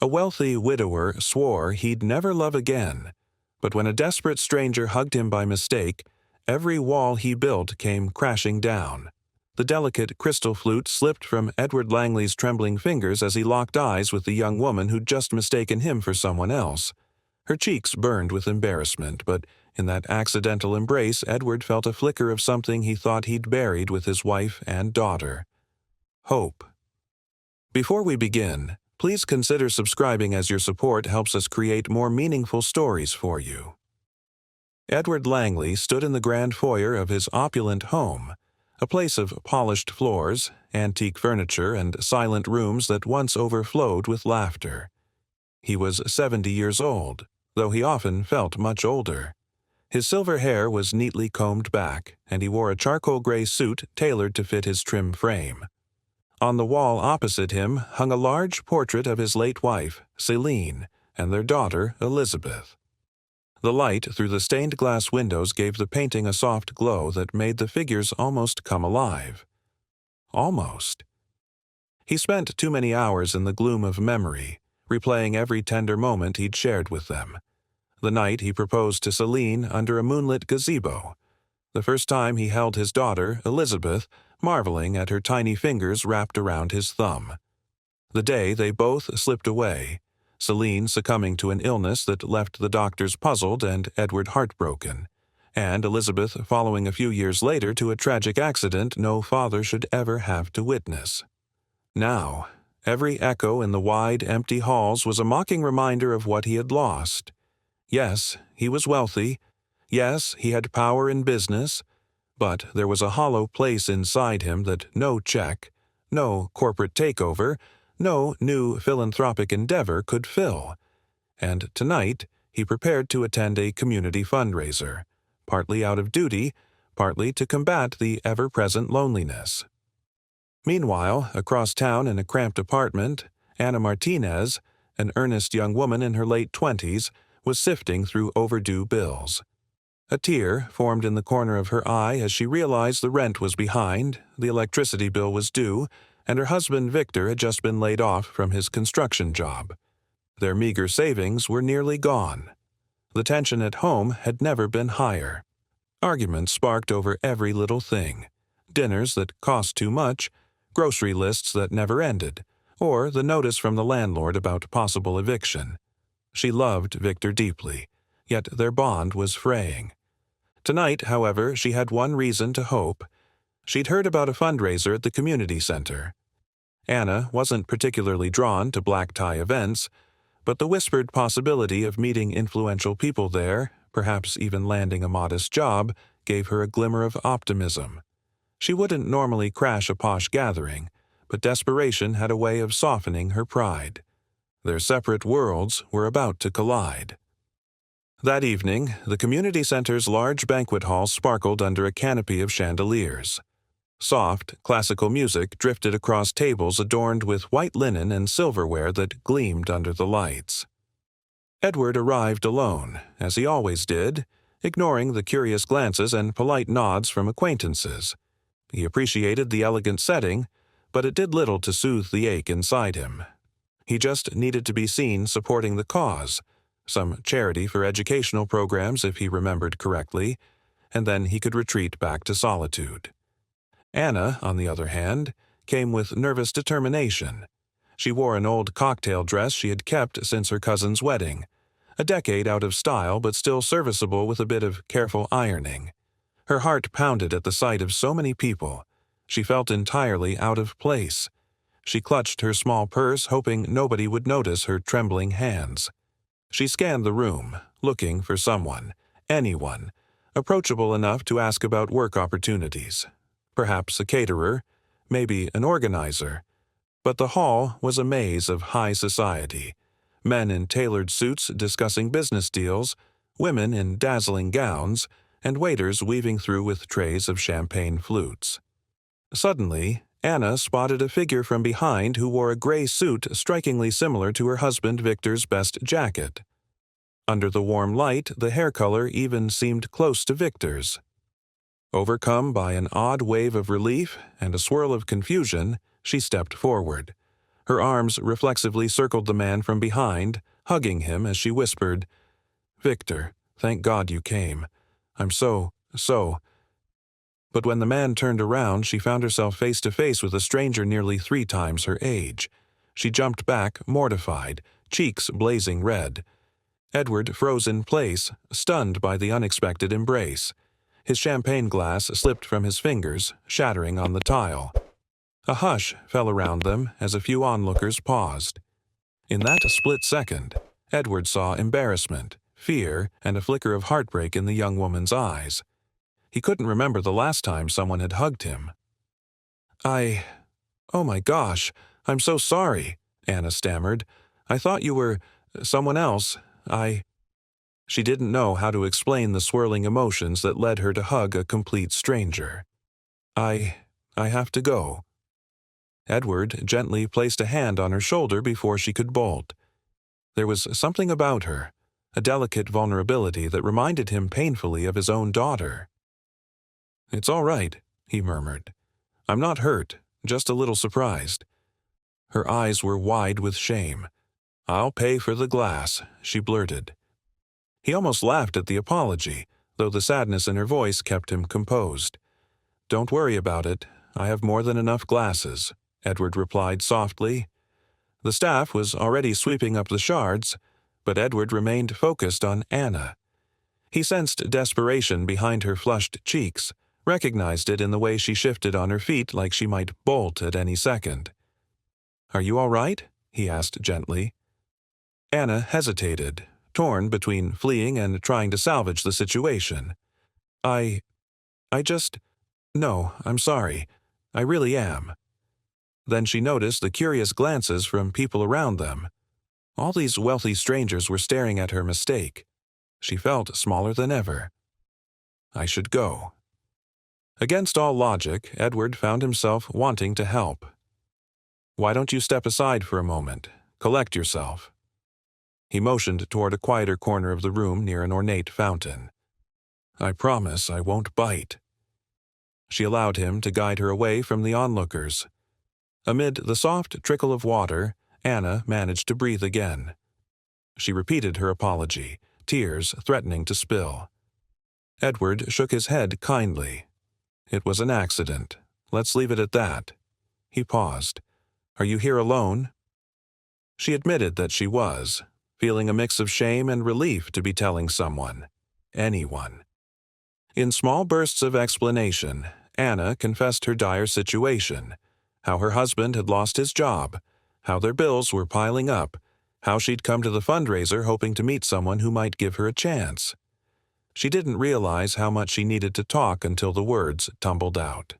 A wealthy widower swore he'd never love again, but when a desperate stranger hugged him by mistake, every wall he built came crashing down. The delicate crystal flute slipped from Edward Langley's trembling fingers as he locked eyes with the young woman who'd just mistaken him for someone else. Her cheeks burned with embarrassment, but in that accidental embrace, Edward felt a flicker of something he thought he'd buried with his wife and daughter. Hope. Before we begin, please consider subscribing as your support helps us create more meaningful stories for you. Edward Langley stood in the grand foyer of his opulent home, a place of polished floors, antique furniture, and silent rooms that once overflowed with laughter. He was 70 years old, though he often felt much older. His silver hair was neatly combed back, and he wore a charcoal gray suit tailored to fit his trim frame. On the wall opposite him hung a large portrait of his late wife, Celine, and their daughter, Elizabeth. The light through the stained glass windows gave the painting a soft glow that made the figures almost come alive. Almost. He spent too many hours in the gloom of memory, replaying every tender moment he'd shared with them. The night he proposed to Celine under a moonlit gazebo. The first time he held his daughter, Elizabeth, marveling at her tiny fingers wrapped around his thumb. The day they both slipped away, Celine succumbing to an illness that left the doctors puzzled and Edward heartbroken, and Elizabeth following a few years later to a tragic accident no father should ever have to witness. Now, every echo in the wide, empty halls was a mocking reminder of what he had lost. Yes, he was wealthy. Yes, he had power in business. But there was a hollow place inside him that no check, no corporate takeover, no new philanthropic endeavor could fill. And tonight, he prepared to attend a community fundraiser, partly out of duty, partly to combat the ever-present loneliness. Meanwhile, across town in a cramped apartment, Anna Martinez, an earnest young woman in her late 20s, was sifting through overdue bills. A tear formed in the corner of her eye as she realized the rent was behind, the electricity bill was due, and her husband Victor had just been laid off from his construction job. Their meager savings were nearly gone. The tension at home had never been higher. Arguments sparked over every little thing. Dinners that cost too much, grocery lists that never ended, or the notice from the landlord about possible eviction. She loved Victor deeply, yet their bond was fraying. Tonight, however, she had one reason to hope. She'd heard about a fundraiser at the community center. Anna wasn't particularly drawn to black-tie events, but the whispered possibility of meeting influential people there, perhaps even landing a modest job, gave her a glimmer of optimism. She wouldn't normally crash a posh gathering, but desperation had a way of softening her pride. Their separate worlds were about to collide. That evening, the community center's large banquet hall sparkled under a canopy of chandeliers. Soft, classical music drifted across tables adorned with white linen and silverware that gleamed under the lights. Edward arrived alone, as he always did, ignoring the curious glances and polite nods from acquaintances. He appreciated the elegant setting, but it did little to soothe the ache inside him. He just needed to be seen supporting the cause, some charity for educational programs if he remembered correctly, and then he could retreat back to solitude. Anna, on the other hand, came with nervous determination. She wore an old cocktail dress she had kept since her cousin's wedding, a decade out of style but still serviceable with a bit of careful ironing. Her heart pounded at the sight of so many people. She felt entirely out of place. She clutched her small purse, hoping nobody would notice her trembling hands. She scanned the room, looking for someone, anyone, approachable enough to ask about work opportunities. Perhaps a caterer, maybe an organizer. But the hall was a maze of high society. Men in tailored suits discussing business deals, women in dazzling gowns, and waiters weaving through with trays of champagne flutes. Suddenly, Anna spotted a figure from behind who wore a gray suit strikingly similar to her husband Victor's best jacket. Under the warm light, the hair color even seemed close to Victor's. Overcome by an odd wave of relief and a swirl of confusion, she stepped forward. Her arms reflexively circled the man from behind, hugging him as she whispered, "Victor, thank God you came. I'm so. But when the man turned around, she found herself face to face with a stranger nearly 3 times her age. She jumped back, mortified, cheeks blazing red. Edward froze in place, stunned by the unexpected embrace. His champagne glass slipped from his fingers, shattering on the tile. A hush fell around them as a few onlookers paused. In that split second, Edward saw embarrassment, fear, and a flicker of heartbreak in the young woman's eyes. He couldn't remember the last time someone had hugged him. Oh my gosh, I'm so sorry," Anna stammered. "I thought you were someone else. She didn't know how to explain the swirling emotions that led her to hug a complete stranger. I have to go." Edward gently placed a hand on her shoulder before she could bolt. There was something about her, a delicate vulnerability that reminded him painfully of his own daughter. "It's all right," he murmured. "I'm not hurt, just a little surprised." Her eyes were wide with shame. "I'll pay for the glass," she blurted. He almost laughed at the apology, though the sadness in her voice kept him composed. "Don't worry about it. I have more than enough glasses," Edward replied softly. The staff was already sweeping up the shards, but Edward remained focused on Anna. He sensed desperation behind her flushed cheeks, recognized it in the way she shifted on her feet like she might bolt at any second. "Are you all right?" he asked gently. Anna hesitated, torn between fleeing and trying to salvage the situation. I just... No, I'm sorry. I really am." Then she noticed the curious glances from people around them. All these wealthy strangers were staring at her mistake. She felt smaller than ever. "I should go." Against all logic, Edward found himself wanting to help. "Why don't you step aside for a moment? Collect yourself." He motioned toward a quieter corner of the room near an ornate fountain. "I promise I won't bite." She allowed him to guide her away from the onlookers. Amid the soft trickle of water, Anna managed to breathe again. She repeated her apology, tears threatening to spill. Edward shook his head kindly. "It was an accident. Let's leave it at that." He paused. "Are you here alone?" She admitted that she was, feeling a mix of shame and relief to be telling someone, anyone. In small bursts of explanation, Anna confessed her dire situation, how her husband had lost his job, how their bills were piling up, how she'd come to the fundraiser hoping to meet someone who might give her a chance. She didn't realize how much she needed to talk until the words tumbled out.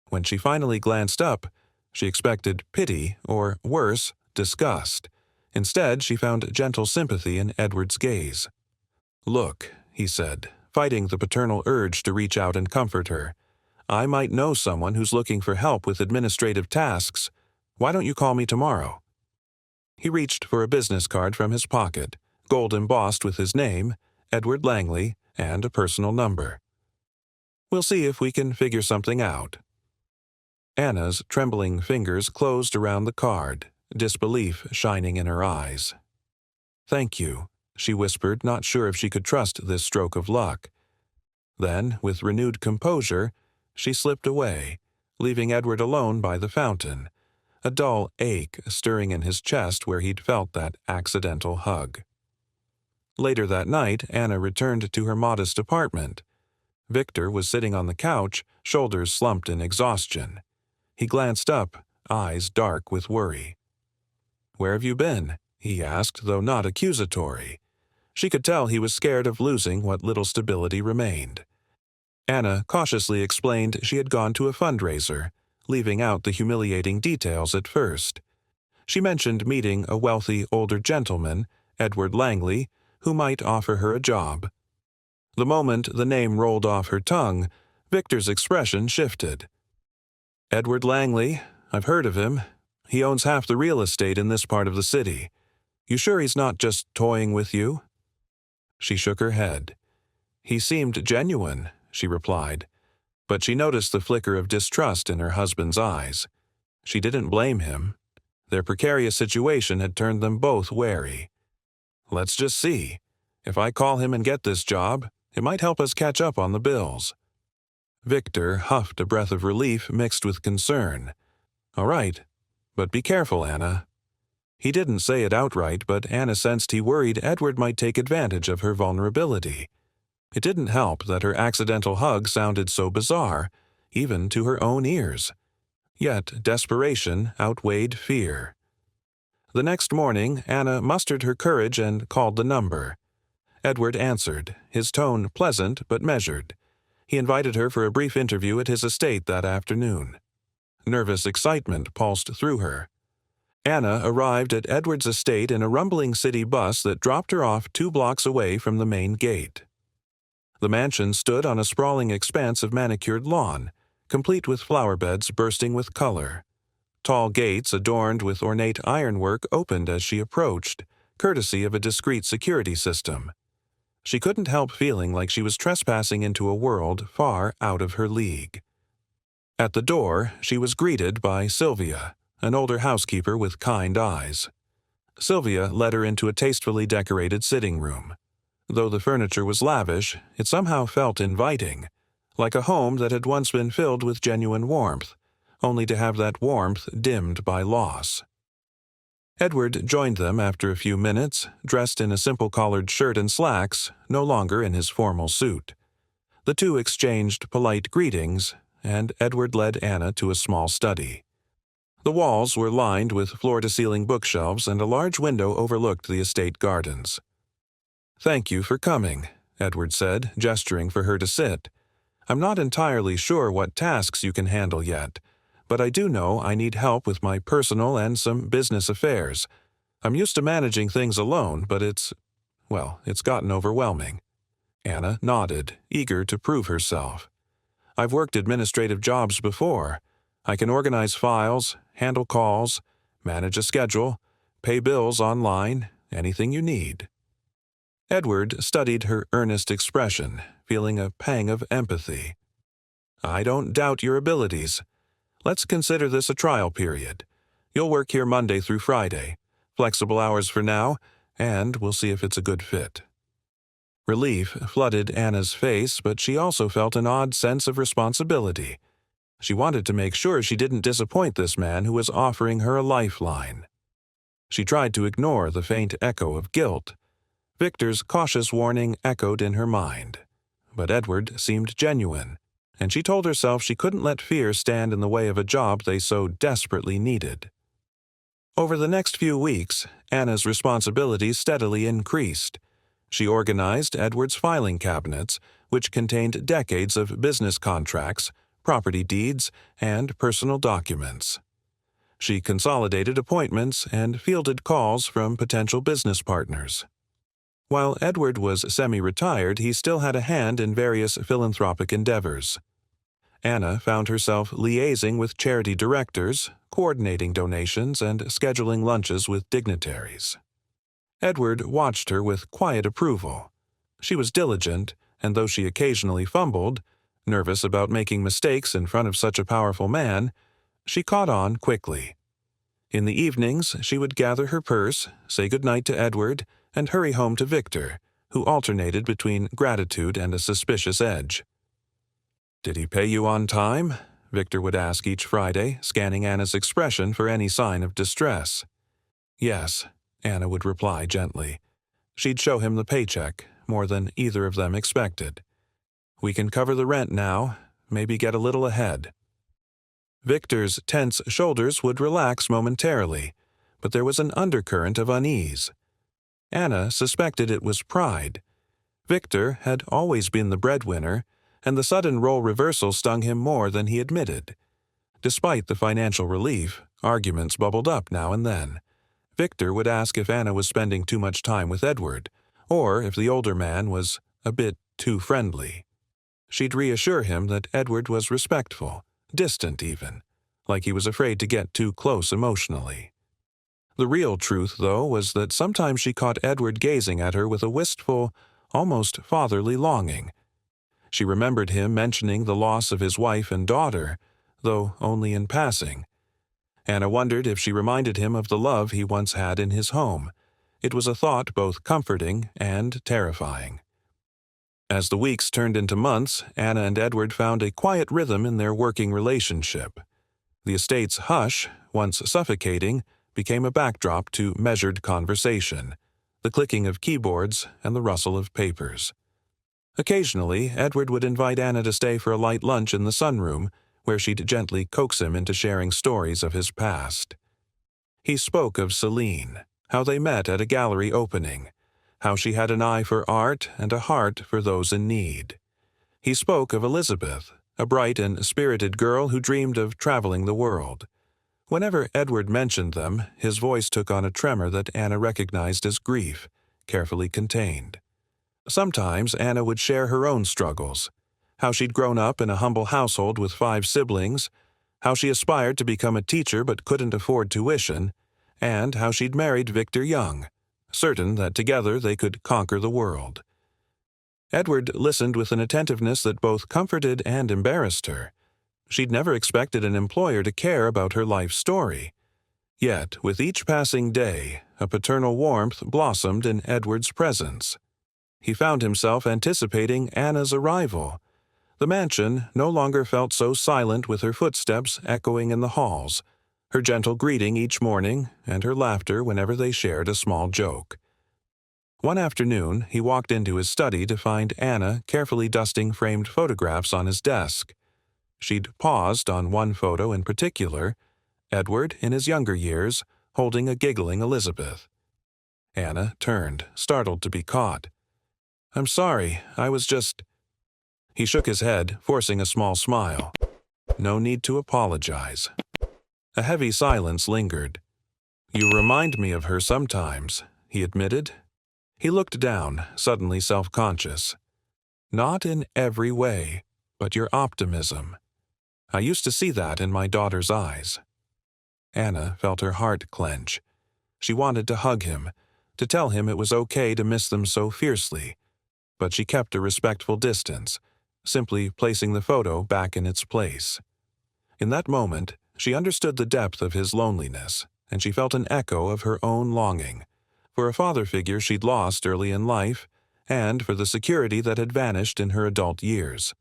When she finally glanced up, she expected pity or, worse, disgust. Instead, she found gentle sympathy in Edward's gaze. "Look," he said, fighting the paternal urge to reach out and comfort her. "I might know someone who's looking for help with administrative tasks. Why don't you call me tomorrow?" He reached for a business card from his pocket, gold embossed with his name, Edward Langley, and a personal number. "We'll see if we can figure something out." Anna's trembling fingers closed around the card, disbelief shining in her eyes. "Thank you," she whispered, not sure if she could trust this stroke of luck. Then, with renewed composure, she slipped away, leaving Edward alone by the fountain, a dull ache stirring in his chest where he'd felt that accidental hug. Later that night, Anna returned to her modest apartment. Victor was sitting on the couch, shoulders slumped in exhaustion. He glanced up, eyes dark with worry. "Where have you been?" he asked, though not accusatory. She could tell he was scared of losing what little stability remained. Anna cautiously explained she had gone to a fundraiser, leaving out the humiliating details at first. She mentioned meeting a wealthy older gentleman, Edward Langley, who might offer her a job. The moment the name rolled off her tongue, Victor's expression shifted. "Edward Langley, I've heard of him. He owns half the real estate in this part of the city. You sure he's not just toying with you?" She shook her head. "He seemed genuine," she replied, but she noticed the flicker of distrust in her husband's eyes. She didn't blame him. Their precarious situation had turned them both wary. "Let's just see. If I call him and get this job, it might help us catch up on the bills." Victor huffed a breath of relief mixed with concern. "All right, but be careful, Anna." He didn't say it outright, but Anna sensed he worried Edward might take advantage of her vulnerability. It didn't help that her accidental hug sounded so bizarre, even to her own ears. Yet desperation outweighed fear. The next morning, Anna mustered her courage and called the number. Edward answered, his tone pleasant but measured. He invited her for a brief interview at his estate that afternoon. Nervous excitement pulsed through her. Anna arrived at Edward's estate in a rumbling city bus that dropped her off 2 blocks away from the main gate. The mansion stood on a sprawling expanse of manicured lawn, complete with flower beds bursting with color. Tall gates adorned with ornate ironwork opened as she approached, courtesy of a discreet security system. She couldn't help feeling like she was trespassing into a world far out of her league. At the door, she was greeted by Sylvia, an older housekeeper with kind eyes. Sylvia led her into a tastefully decorated sitting room. Though the furniture was lavish, it somehow felt inviting, like a home that had once been filled with genuine warmth, only to have that warmth dimmed by loss. Edward joined them after a few minutes, dressed in a simple collared shirt and slacks, no longer in his formal suit. The two exchanged polite greetings, and Edward led Anna to a small study. The walls were lined with floor-to-ceiling bookshelves, and a large window overlooked the estate gardens. "Thank you for coming," Edward said, gesturing for her to sit. "I'm not entirely sure what tasks you can handle yet, but I do know I need help with my personal and some business affairs. I'm used to managing things alone, but it's gotten overwhelming." Anna nodded, eager to prove herself. "I've worked administrative jobs before. I can organize files, handle calls, manage a schedule, pay bills online, anything you need." Edward studied her earnest expression, feeling a pang of empathy. "I don't doubt your abilities. Let's consider this a trial period. You'll work here Monday through Friday. Flexible hours for now, and we'll see if it's a good fit." Relief flooded Anna's face, but she also felt an odd sense of responsibility. She wanted to make sure she didn't disappoint this man who was offering her a lifeline. She tried to ignore the faint echo of guilt. Victor's cautious warning echoed in her mind. But Edward seemed genuine, and she told herself she couldn't let fear stand in the way of a job they so desperately needed. Over the next few weeks, Anna's responsibilities steadily increased. She organized Edward's filing cabinets, which contained decades of business contracts, property deeds, and personal documents. She consolidated appointments and fielded calls from potential business partners. While Edward was semi-retired, he still had a hand in various philanthropic endeavors. Anna found herself liaising with charity directors, coordinating donations, and scheduling lunches with dignitaries. Edward watched her with quiet approval. She was diligent, and though she occasionally fumbled, nervous about making mistakes in front of such a powerful man, she caught on quickly. In the evenings, she would gather her purse, say goodnight to Edward, and hurry home to Victor, who alternated between gratitude and a suspicious edge. "Did he pay you on time?" Victor would ask each Friday, scanning Anna's expression for any sign of distress. "Yes," Anna would reply gently. She'd show him the paycheck, more than either of them expected. "We can cover the rent now, maybe get a little ahead." Victor's tense shoulders would relax momentarily, but there was an undercurrent of unease. Anna suspected it was pride. Victor had always been the breadwinner, and the sudden role reversal stung him more than he admitted. Despite the financial relief, arguments bubbled up now and then. Victor would ask if Anna was spending too much time with Edward, or if the older man was a bit too friendly. She'd reassure him that Edward was respectful, distant even, like he was afraid to get too close emotionally. The real truth, though, was that sometimes she caught Edward gazing at her with a wistful, almost fatherly longing. She remembered him mentioning the loss of his wife and daughter, though only in passing. Anna wondered if she reminded him of the love he once had in his home. It was a thought both comforting and terrifying. As the weeks turned into months, Anna and Edward found a quiet rhythm in their working relationship. The estate's hush, once suffocating, became a backdrop to measured conversation, the clicking of keyboards and the rustle of papers. Occasionally, Edward would invite Anna to stay for a light lunch in the sunroom, where she'd gently coax him into sharing stories of his past. He spoke of Celine, how they met at a gallery opening, how she had an eye for art and a heart for those in need. He spoke of Elizabeth, a bright and spirited girl who dreamed of traveling the world. Whenever Edward mentioned them, his voice took on a tremor that Anna recognized as grief, carefully contained. Sometimes Anna would share her own struggles, how she'd grown up in a humble household with 5 siblings, how she aspired to become a teacher but couldn't afford tuition, and how she'd married Victor young, certain that together they could conquer the world. Edward listened with an attentiveness that both comforted and embarrassed her. She'd never expected an employer to care about her life story. Yet, with each passing day, a paternal warmth blossomed in Edward's presence. He found himself anticipating Anna's arrival. The mansion no longer felt so silent, with her footsteps echoing in the halls, her gentle greeting each morning, and her laughter whenever they shared a small joke. One afternoon, he walked into his study to find Anna carefully dusting framed photographs on his desk. She'd paused on one photo in particular, Edward, in his younger years, holding a giggling Elizabeth. Anna turned, startled to be caught. "I'm sorry, I was just—" He shook his head, forcing a small smile. "No need to apologize." A heavy silence lingered. "You remind me of her sometimes," he admitted. He looked down, suddenly self-conscious. "Not in every way, but your optimism. I used to see that in my daughter's eyes." Anna felt her heart clench. She wanted to hug him, to tell him it was okay to miss them so fiercely, but she kept a respectful distance, simply placing the photo back in its place. In that moment, she understood the depth of his loneliness, and she felt an echo of her own longing, for a father figure she'd lost early in life, and for the security that had vanished in her adult years.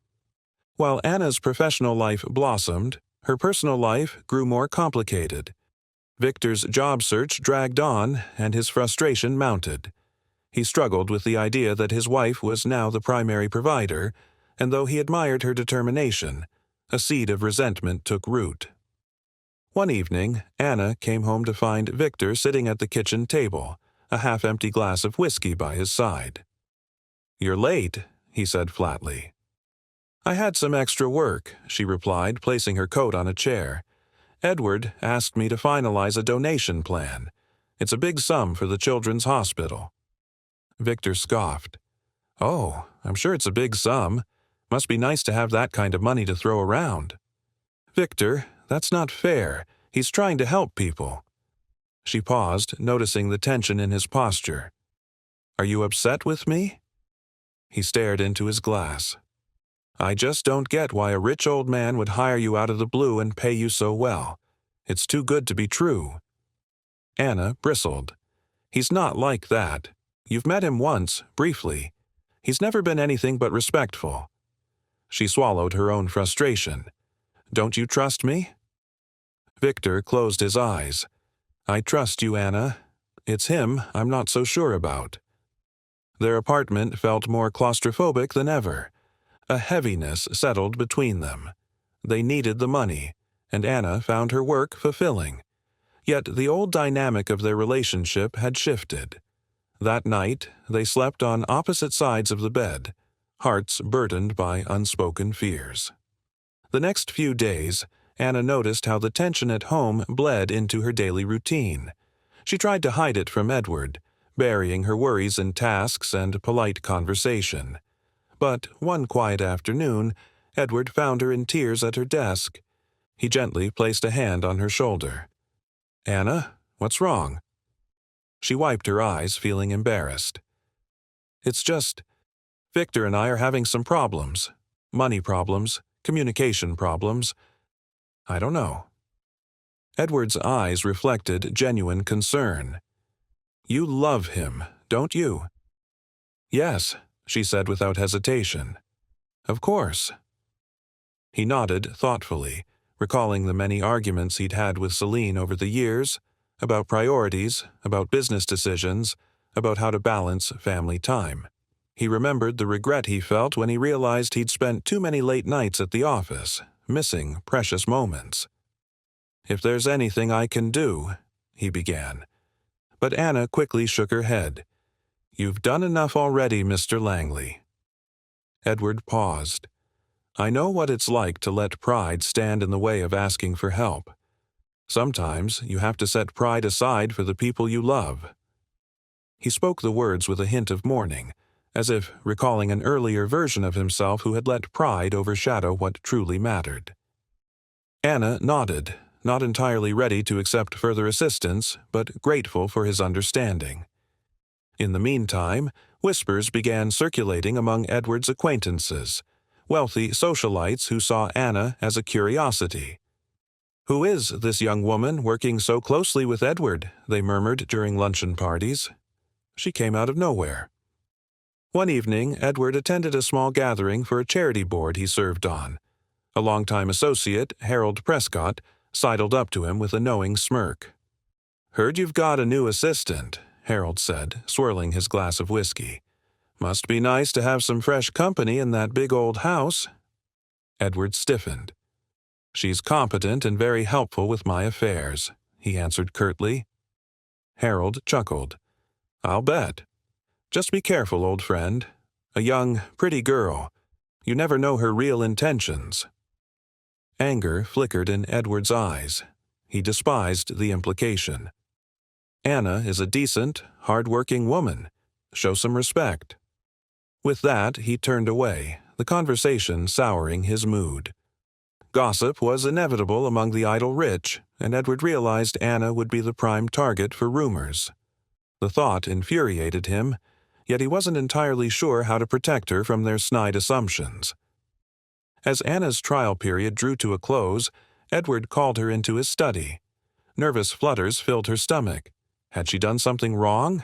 While Anna's professional life blossomed, her personal life grew more complicated. Victor's job search dragged on, and his frustration mounted. He struggled with the idea that his wife was now the primary provider, and though he admired her determination, a seed of resentment took root. One evening, Anna came home to find Victor sitting at the kitchen table, a half-empty glass of whiskey by his side. "You're late," he said flatly. "I had some extra work," she replied, placing her coat on a chair. "Edward asked me to finalize a donation plan. It's a big sum for the children's hospital." Victor scoffed. "Oh, I'm sure it's a big sum. Must be nice to have that kind of money to throw around." "Victor, that's not fair. He's trying to help people." She paused, noticing the tension in his posture. "Are you upset with me?" He stared into his glass. "I just don't get why a rich old man would hire you out of the blue and pay you so well. It's too good to be true." Anna bristled. "He's not like that. You've met him once, briefly. He's never been anything but respectful." She swallowed her own frustration. "Don't you trust me?" Victor closed his eyes. "I trust you, Anna. It's him I'm not so sure about." Their apartment felt more claustrophobic than ever. A heaviness settled between them. They needed the money, and Anna found her work fulfilling. Yet the old dynamic of their relationship had shifted. That night, they slept on opposite sides of the bed, hearts burdened by unspoken fears. The next few days, Anna noticed how the tension at home bled into her daily routine. She tried to hide it from Edward, burying her worries in tasks and polite conversation. But one quiet afternoon, Edward found her in tears at her desk. He gently placed a hand on her shoulder. "Anna, what's wrong?" She wiped her eyes, feeling embarrassed. "It's just, Victor and I are having some problems. Money problems, communication problems. I don't know." Edward's eyes reflected genuine concern. "You love him, don't you?" "Yes," she said without hesitation. "Of course." He nodded thoughtfully, recalling the many arguments he'd had with Celine over the years, about priorities, about business decisions, about how to balance family time. He remembered the regret he felt when he realized he'd spent too many late nights at the office, missing precious moments. "If there's anything I can do," he began. But Anna quickly shook her head. "You've done enough already, Mr. Langley." Edward paused. "I know what it's like to let pride stand in the way of asking for help. Sometimes you have to set pride aside for the people you love." He spoke the words with a hint of mourning, as if recalling an earlier version of himself who had let pride overshadow what truly mattered. Anna nodded, not entirely ready to accept further assistance, but grateful for his understanding. In the meantime, whispers began circulating among Edward's acquaintances, wealthy socialites who saw Anna as a curiosity. "Who is this young woman working so closely with Edward?" they murmured during luncheon parties. "She came out of nowhere." One evening, Edward attended a small gathering for a charity board he served on. A longtime associate, Harold Prescott, sidled up to him with a knowing smirk. "Heard you've got a new assistant," Harold said, swirling his glass of whiskey. "Must be nice to have some fresh company in that big old house." Edward stiffened. "She's competent and very helpful with my affairs," he answered curtly. Harold chuckled. "I'll bet. Just be careful, old friend. A young, pretty girl. You never know her real intentions." Anger flickered in Edward's eyes. He despised the implication. "Anna is a decent, hard-working woman. Show some respect." With that, he turned away, the conversation souring his mood. Gossip was inevitable among the idle rich, and Edward realized Anna would be the prime target for rumors. The thought infuriated him, yet he wasn't entirely sure how to protect her from their snide assumptions. As Anna's trial period drew to a close, Edward called her into his study. Nervous flutters filled her stomach. Had she done something wrong?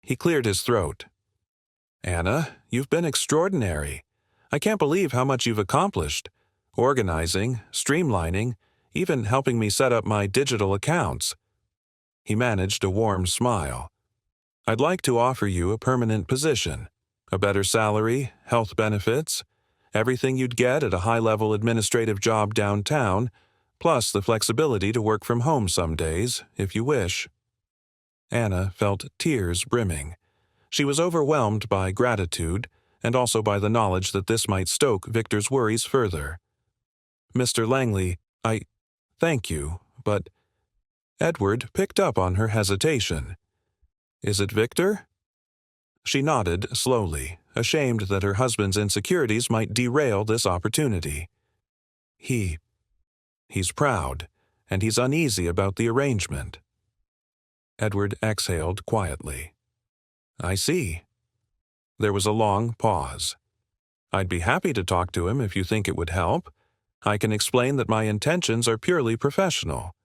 He cleared his throat. "Anna, you've been extraordinary. I can't believe how much you've accomplished. Organizing, streamlining, even helping me set up my digital accounts." He managed a warm smile. "I'd like to offer you a permanent position, a better salary, health benefits, everything you'd get at a high-level administrative job downtown, plus the flexibility to work from home some days, if you wish." Anna felt tears brimming. She was overwhelmed by gratitude, and also by the knowledge that this might stoke Victor's worries further. "Mr. Langley, thank you, but—" Edward picked up on her hesitation. "Is it Victor?" She nodded slowly, ashamed that her husband's insecurities might derail this opportunity. He's proud, and he's uneasy about the arrangement." Edward exhaled quietly. "I see." There was a long pause. "I'd be happy to talk to him if you think it would help. I can explain that my intentions are purely professional."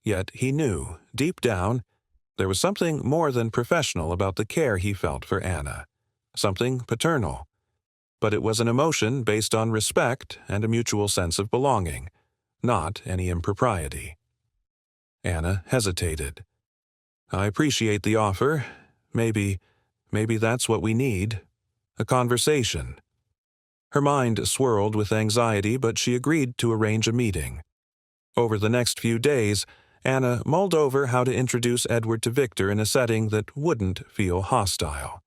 Yet he knew, deep down, there was something more than professional about the care he felt for Anna, something paternal. But it was an emotion based on respect and a mutual sense of belonging, not any impropriety. Anna hesitated. "I appreciate the offer. Maybe that's what we need. A conversation." Her mind swirled with anxiety, but she agreed to arrange a meeting. Over the next few days, Anna mulled over how to introduce Edward to Victor in a setting that wouldn't feel hostile.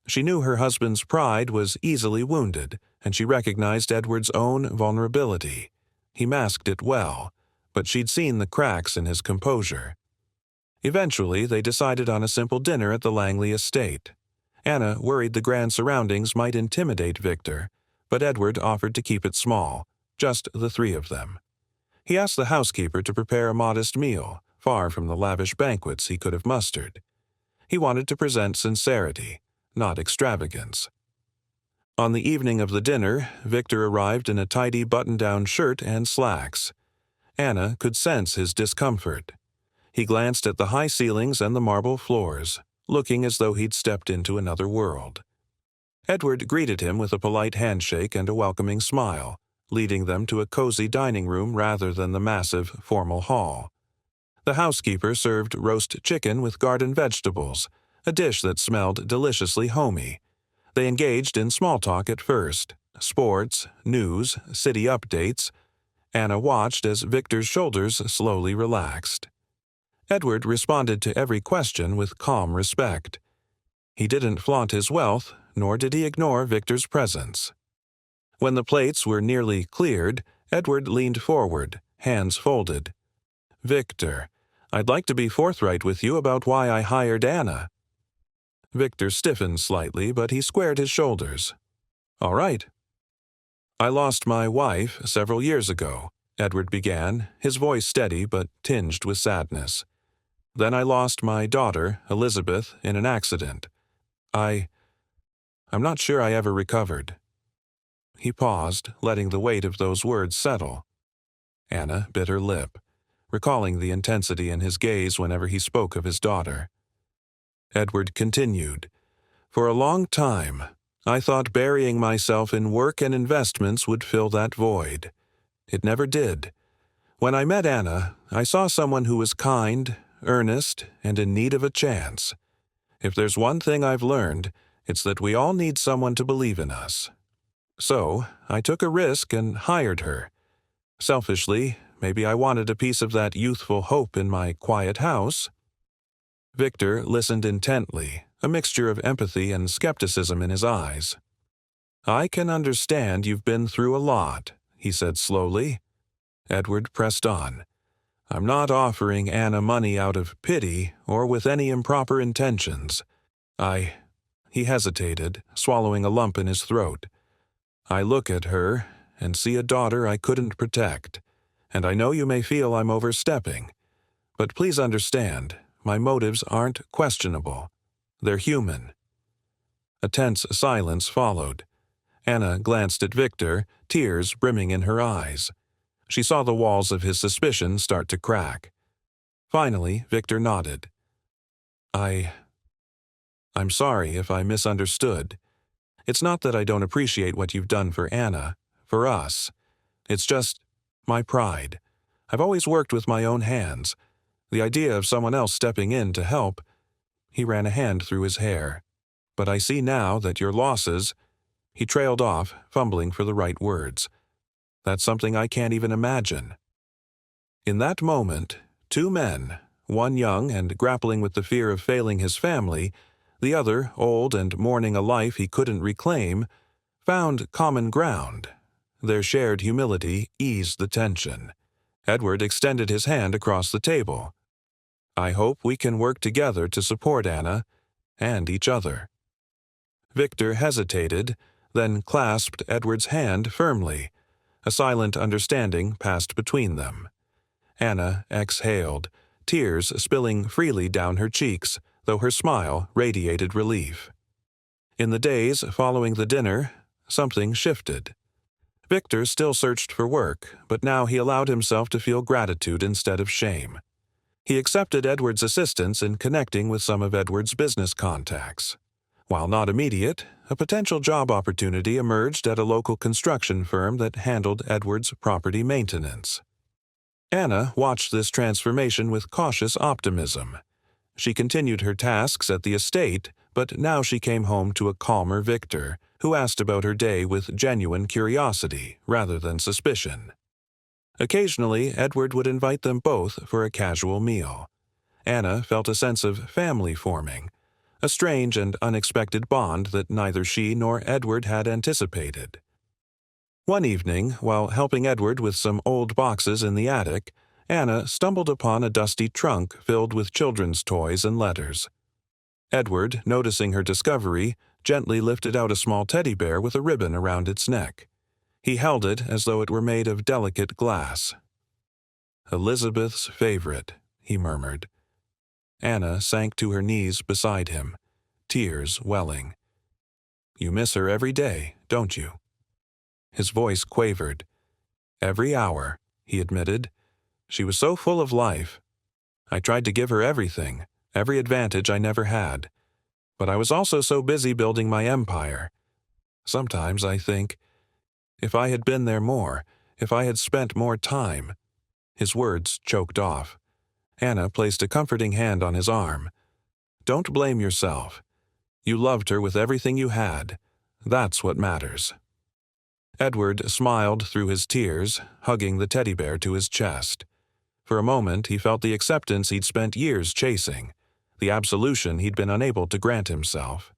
She knew her husband's pride was easily wounded, and she recognized Edward's own vulnerability. He masked it well, but she'd seen the cracks in his composure. Eventually, they decided on a simple dinner at the Langley estate. Anna worried the grand surroundings might intimidate Victor, but Edward offered to keep it small, just the three of them. He asked the housekeeper to prepare a modest meal, far from the lavish banquets he could have mustered. He wanted to present sincerity, not extravagance. On the evening of the dinner, Victor arrived in a tidy button-down shirt and slacks. Anna could sense his discomfort. He glanced at the high ceilings and the marble floors, looking as though he'd stepped into another world. Edward greeted him with a polite handshake and a welcoming smile, leading them to a cozy dining room rather than the massive, formal hall. The housekeeper served roast chicken with garden vegetables, a dish that smelled deliciously homey. They engaged in small talk at first: sports, news, city updates. Anna watched as Victor's shoulders slowly relaxed. Edward responded to every question with calm respect. He didn't flaunt his wealth, nor did he ignore Victor's presence. When the plates were nearly cleared, Edward leaned forward, hands folded. "Victor, I'd like to be forthright with you about why I hired Anna." Victor stiffened slightly, but he squared his shoulders. "All right." "I lost my wife several years ago," Edward began, his voice steady but tinged with sadness. "Then I lost my daughter, Elizabeth, in an accident. I'm not sure I ever recovered." He paused, letting the weight of those words settle. Anna bit her lip, recalling the intensity in his gaze whenever he spoke of his daughter. Edward continued, "For a long time, I thought burying myself in work and investments would fill that void. It never did. When I met Anna, I saw someone who was kind, earnest, and in need of a chance. If there's one thing I've learned, it's that we all need someone to believe in us. So, I took a risk and hired her. Selfishly, maybe I wanted a piece of that youthful hope in my quiet house." Victor listened intently, a mixture of empathy and skepticism in his eyes. "I can understand you've been through a lot," he said slowly. Edward pressed on. "I'm not offering Anna money out of pity or with any improper intentions. He hesitated, swallowing a lump in his throat. "I look at her and see a daughter I couldn't protect, and I know you may feel I'm overstepping. But please understand, my motives aren't questionable. They're human." A tense silence followed. Anna glanced at Victor, tears brimming in her eyes. She saw the walls of his suspicion start to crack. Finally, Victor nodded. I'm sorry if I misunderstood. It's not that I don't appreciate what you've done for Anna, for us. It's just my pride. I've always worked with my own hands. The idea of someone else stepping in to help—" He ran a hand through his hair. "But I see now that your losses—" He trailed off, fumbling for the right words. "That's something I can't even imagine." In that moment, two men, one young and grappling with the fear of failing his family, the other old and mourning a life he couldn't reclaim, found common ground. Their shared humility eased the tension. Edward extended his hand across the table. "I hope we can work together to support Anna and each other." Victor hesitated, then clasped Edward's hand firmly. A silent understanding passed between them. Anna exhaled, tears spilling freely down her cheeks, though her smile radiated relief. In the days following the dinner, something shifted. Victor still searched for work, but now he allowed himself to feel gratitude instead of shame. He accepted Edward's assistance in connecting with some of Edward's business contacts. While not immediate, a potential job opportunity emerged at a local construction firm that handled Edward's property maintenance. Anna watched this transformation with cautious optimism. She continued her tasks at the estate, but now she came home to a calmer Victor, who asked about her day with genuine curiosity rather than suspicion. Occasionally, Edward would invite them both for a casual meal. Anna felt a sense of family forming, a strange and unexpected bond that neither she nor Edward had anticipated. One evening, while helping Edward with some old boxes in the attic, Anna stumbled upon a dusty trunk filled with children's toys and letters. Edward, noticing her discovery, gently lifted out a small teddy bear with a ribbon around its neck. He held it as though it were made of delicate glass. "Elizabeth's favorite," he murmured. Anna sank to her knees beside him, tears welling. "You miss her every day, don't you?" His voice quavered. "Every hour," he admitted. She was so full of life. I tried to give her everything, every advantage I never had. But I was also so busy building my empire. Sometimes I think, if I had been there more, if I had spent more time. His words choked off. Anna placed a comforting hand on his arm. Don't blame yourself. You loved her with everything you had. That's what matters. Edward smiled through his tears, hugging the teddy bear to his chest. For a moment he felt the acceptance he'd spent years chasing, the absolution he'd been unable to grant himself.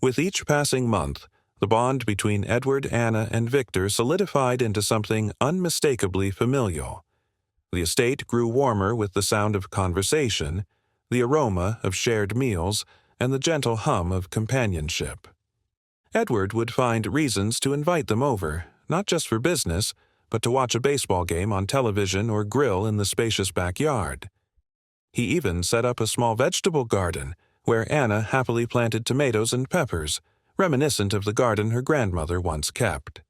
With each passing month, the bond between Edward, Anna, and Victor solidified into something unmistakably familial. The estate grew warmer with the sound of conversation, the aroma of shared meals, and the gentle hum of companionship. Edward would find reasons to invite them over, not just for business, but to watch a baseball game on television or grill in the spacious backyard. He even set up a small vegetable garden, where Anna happily planted tomatoes and peppers, reminiscent of the garden her grandmother once kept.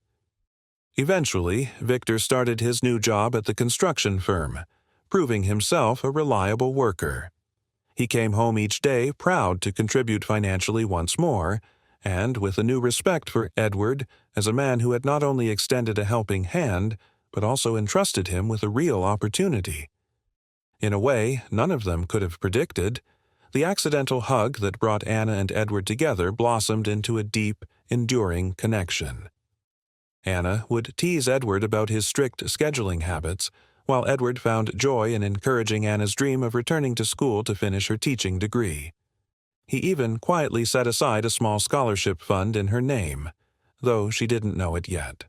Eventually, Victor started his new job at the construction firm, proving himself a reliable worker. He came home each day proud to contribute financially once more, and with a new respect for Edward as a man who had not only extended a helping hand, but also entrusted him with a real opportunity. In a way none of them could have predicted, the accidental hug that brought Anna and Edward together blossomed into a deep, enduring connection. Anna would tease Edward about his strict scheduling habits, while Edward found joy in encouraging Anna's dream of returning to school to finish her teaching degree. He even quietly set aside a small scholarship fund in her name, though she didn't know it yet.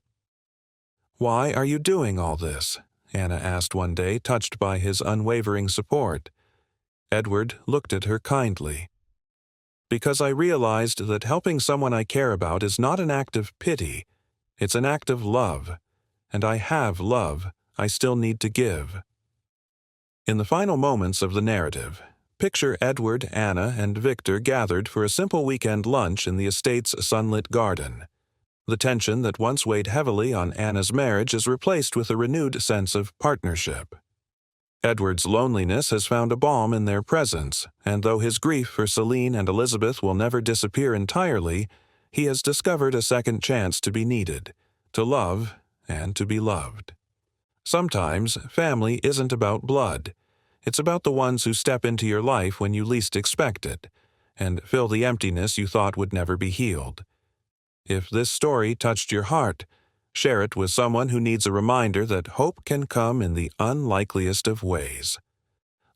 "Why are you doing all this?" Anna asked one day, touched by his unwavering support. Edward looked at her kindly. "Because I realized that helping someone I care about is not an act of pity, it's an act of love, and I have love I still need to give." In the final moments of the narrative, picture Edward, Anna, and Victor gathered for a simple weekend lunch in the estate's sunlit garden. The tension that once weighed heavily on Anna's marriage is replaced with a renewed sense of partnership. Edward's loneliness has found a balm in their presence, and though his grief for Celine and Elizabeth will never disappear entirely, he has discovered a second chance to be needed, to love, and to be loved. Sometimes family isn't about blood. It's about the ones who step into your life when you least expect it, and fill the emptiness you thought would never be healed. If this story touched your heart, share it with someone who needs a reminder that hope can come in the unlikeliest of ways.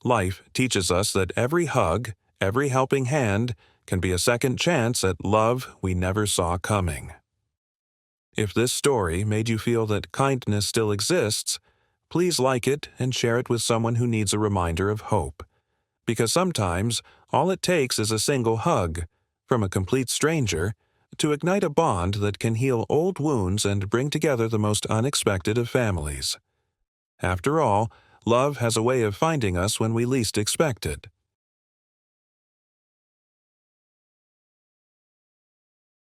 Life teaches us that every hug, every helping hand, can be a second chance at love we never saw coming. If this story made you feel that kindness still exists, please like it and share it with someone who needs a reminder of hope. Because sometimes all it takes is a single hug, from a complete stranger, to ignite a bond that can heal old wounds and bring together the most unexpected of families. After all, love has a way of finding us when we least expect it.